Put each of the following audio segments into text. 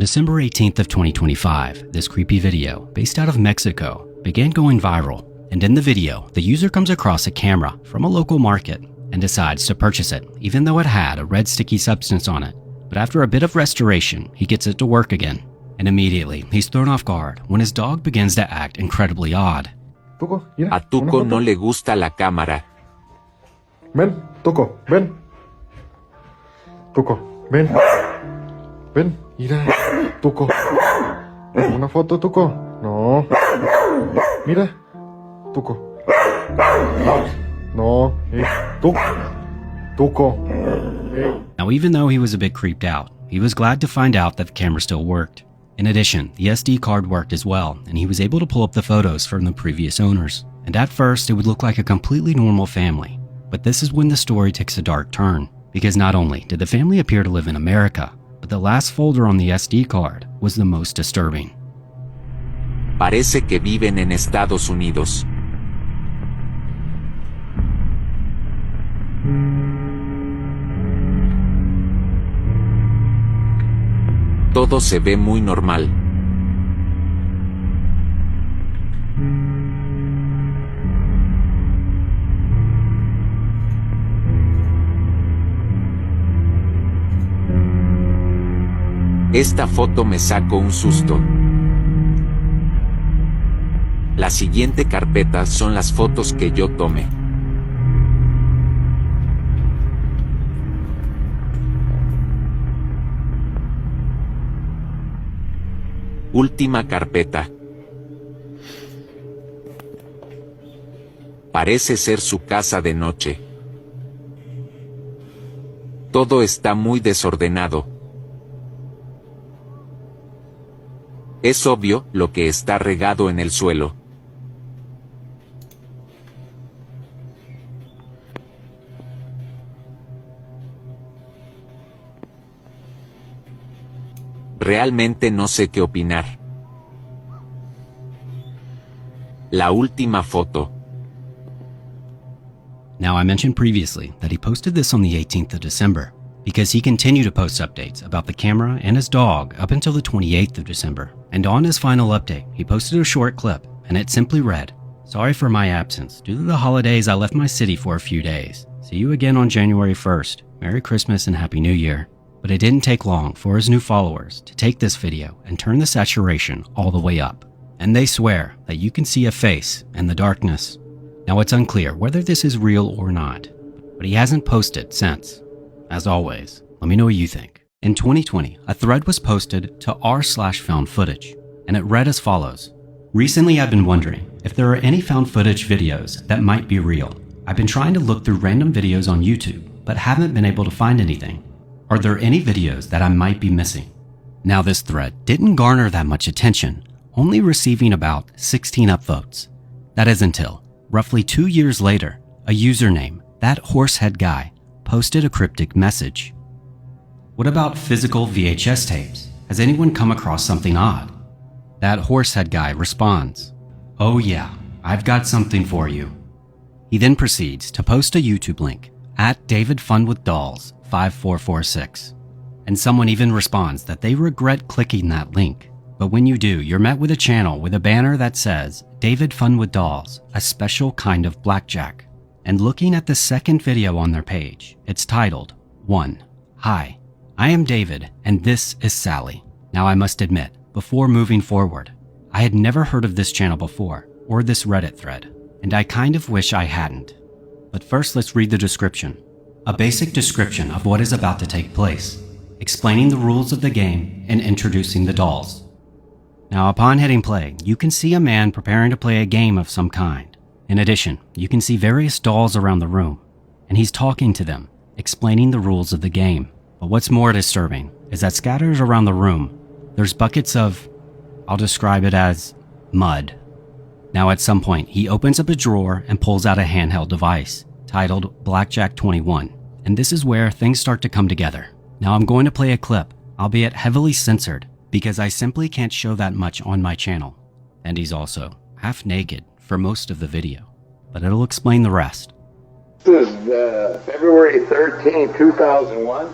December 18th of 2025, this creepy video, based out of Mexico, began going viral. And in the video, the user comes across a camera from a local market and decides to purchase it, even though it had a red sticky substance on it. But after a bit of restoration, he gets it to work again. And immediately, he's thrown off guard when his dog begins to act incredibly odd. A Tuco no le gusta la cámara. Ven, Tuco, ven. Tuco, ven. Ven, mira, Tuco. Una foto, Tuco. No. Mira, Tuco. No, Tuco. Hey. Now, even though he was a bit creeped out, he was glad to find out that the camera still worked. In addition, the SD card worked as well, and he was able to pull up the photos from the previous owners. And at first, it would look like a completely normal family. But this is when the story takes a dark turn, because not only did the family appear to live in America, but the last folder on the SD card was the most disturbing. Parece que viven en Estados Unidos. Todo se ve muy normal. Esta foto me sacó un susto. La siguiente carpeta son las fotos que yo tomé. Última carpeta. Parece ser su casa de noche. Todo está muy desordenado. Es obvio lo que está regado en el suelo. Realmente no sé qué opinar. La última foto. Now, I mentioned previously that he posted this on the 18th of December because he continued to post updates about the camera and his dog up until the 28th of December. And on his final update, he posted a short clip, and it simply read, "Sorry for my absence. Due to the holidays, I left my city for a few days. See you again on January 1st. Merry Christmas and Happy New Year." But it didn't take long for his new followers to take this video and turn the saturation all the way up. And they swear that you can see a face in the darkness. Now, it's unclear whether this is real or not, but he hasn't posted since. As always, let me know what you think. In 2020, a thread was posted to r/found footage, and it read as follows. Recently, I've been wondering if there are any found footage videos that might be real. I've been trying to look through random videos on YouTube, but haven't been able to find anything. Are there any videos that I might be missing? Now, this thread didn't garner that much attention, only receiving about 16 upvotes. That is until, roughly 2 years later, a username, That Horsehead Guy, posted a cryptic message. What about physical VHS tapes? Has anyone come across something odd? That Horsehead Guy responds, "Oh yeah, I've got something for you." He then proceeds to post a YouTube link, @DavidFunWithDolls 5446. And someone even responds that they regret clicking that link. But when you do, you're met with a channel with a banner that says, "David Fun with Dolls, a special kind of blackjack." And looking at the second video on their page, it's titled, 1. Hi, I am David, and this is Sally. Now, I must admit, before moving forward, I had never heard of this channel before, or this Reddit thread, and I kind of wish I hadn't. But first, let's read the description. A basic description of what is about to take place, explaining the rules of the game and introducing the dolls. Now, upon hitting play, you can see a man preparing to play a game of some kind. In addition, you can see various dolls around the room, and he's talking to them, explaining the rules of the game. But what's more disturbing is that scattered around the room, there's buckets of, I'll describe it as, mud. Now, at some point, he opens up a drawer and pulls out a handheld device titled Blackjack 21, and this is where things start to come together. Now, I'm going to play a clip, albeit heavily censored, because I simply can't show that much on my channel. And he's also half naked for most of the video, but it'll explain the rest. This is February 13, 2001,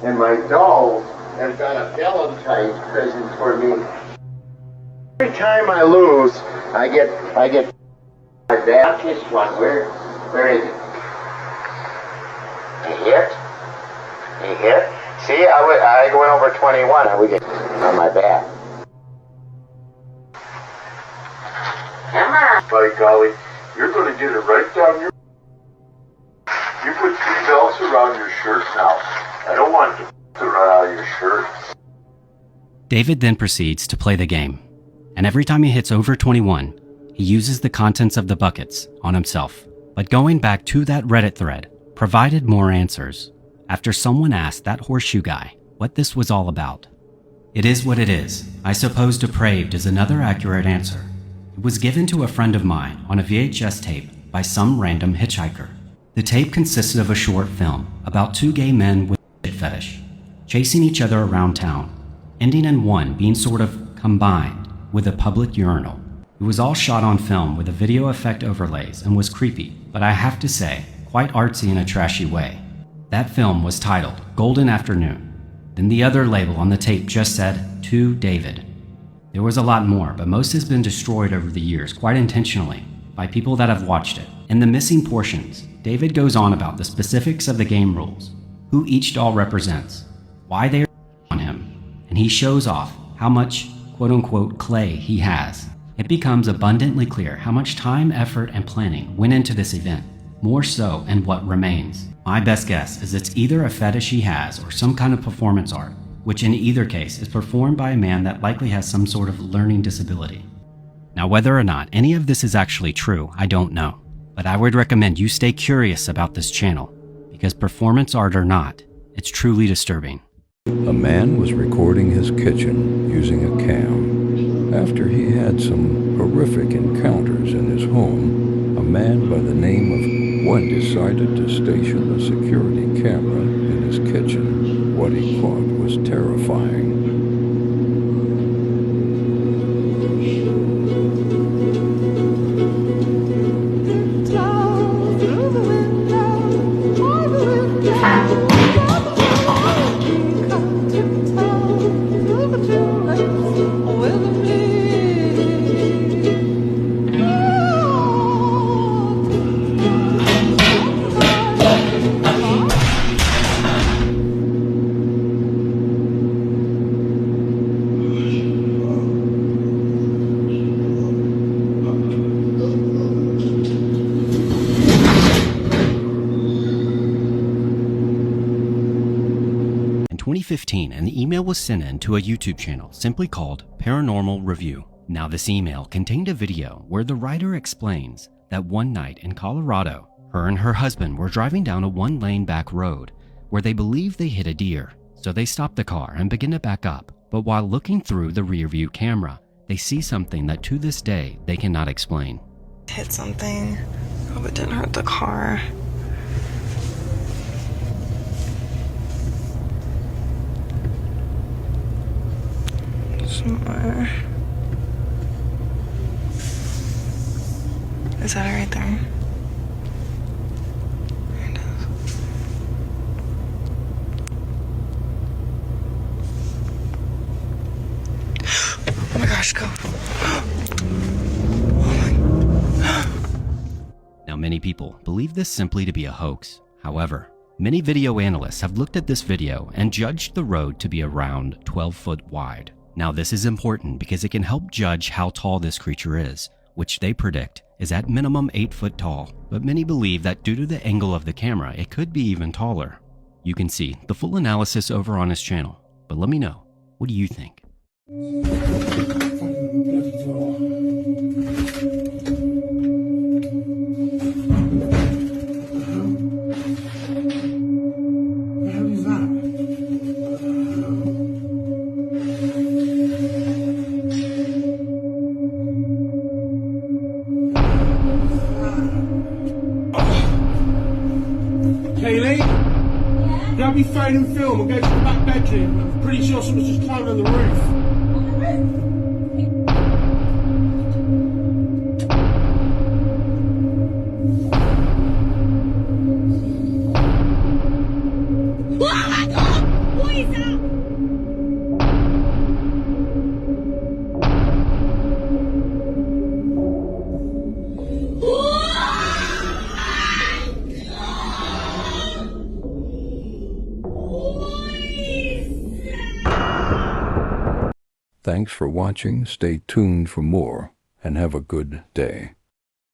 and my dolls have got a Valentine's present for me. Every time I lose, I get my bad. This one, where is it? A hit? A hit? See, I went over 21. I would get on my back. Come on. By golly, you're going to get it right down your... You put 3 belts around your shirt now. I don't want to run out of your shirt. David then proceeds to play the game, and every time he hits over 21, he uses the contents of the buckets on himself. But going back to that Reddit thread provided more answers after someone asked that horseshoe guy what this was all about. It is what it is. I suppose depraved is another accurate answer. It was given to a friend of mine on a VHS tape by some random hitchhiker. The tape consisted of a short film about 2 gay men with a shit fetish, chasing each other around town, ending in one being sort of combined with a public urinal. It was all shot on film with a video effect overlays and was creepy, but I have to say, quite artsy in a trashy way. That film was titled Golden Afternoon. Then the other label on the tape just said, To David. There was a lot more, but most has been destroyed over the years, quite intentionally, by people that have watched it. In the missing portions, David goes on about the specifics of the game rules, who each doll represents, why they are on him, and he shows off how much quote-unquote clay he has. It becomes abundantly clear how much time, effort, and planning went into this event, more so in what remains. My best guess is it's either a fetish he has or some kind of performance art, which in either case is performed by a man that likely has some sort of learning disability. Now, whether or not any of this is actually true, I don't know, but I would recommend you stay curious about this channel, because performance art or not, it's truly disturbing. A man was recording his kitchen using a cam. After he had some horrific encounters in his home, a man by the name of Wood decided to station a security camera in his kitchen. What he caught was terrifying. In 2015, an email was sent in to a YouTube channel simply called Paranormal Review. Now, this email contained a video where the writer explains that one night in Colorado, her and her husband were driving down a one-lane back road where they believed they hit a deer. So they stop the car and begin to back up. But while looking through the rear view camera, they see something that to this day they cannot explain. Hit something. Hope it didn't hurt the car. Somewhere. Is that it right there? There it is. Oh my gosh, go. Now, many people believe this simply to be a hoax. However, many video analysts have looked at this video and judged the road to be around 12 foot wide. Now, this is important because it can help judge how tall this creature is, which they predict is at minimum 8 foot tall, but many believe that due to the angle of the camera, it could be even taller. You can see the full analysis over on his channel, but let me know, what do you think? Kaylee? Grab your phone and film and go to the back bedroom. I'm pretty sure someone's just climbed on the roof. Oh my God! What is that? Thanks for watching. Stay tuned for more, and have a good day.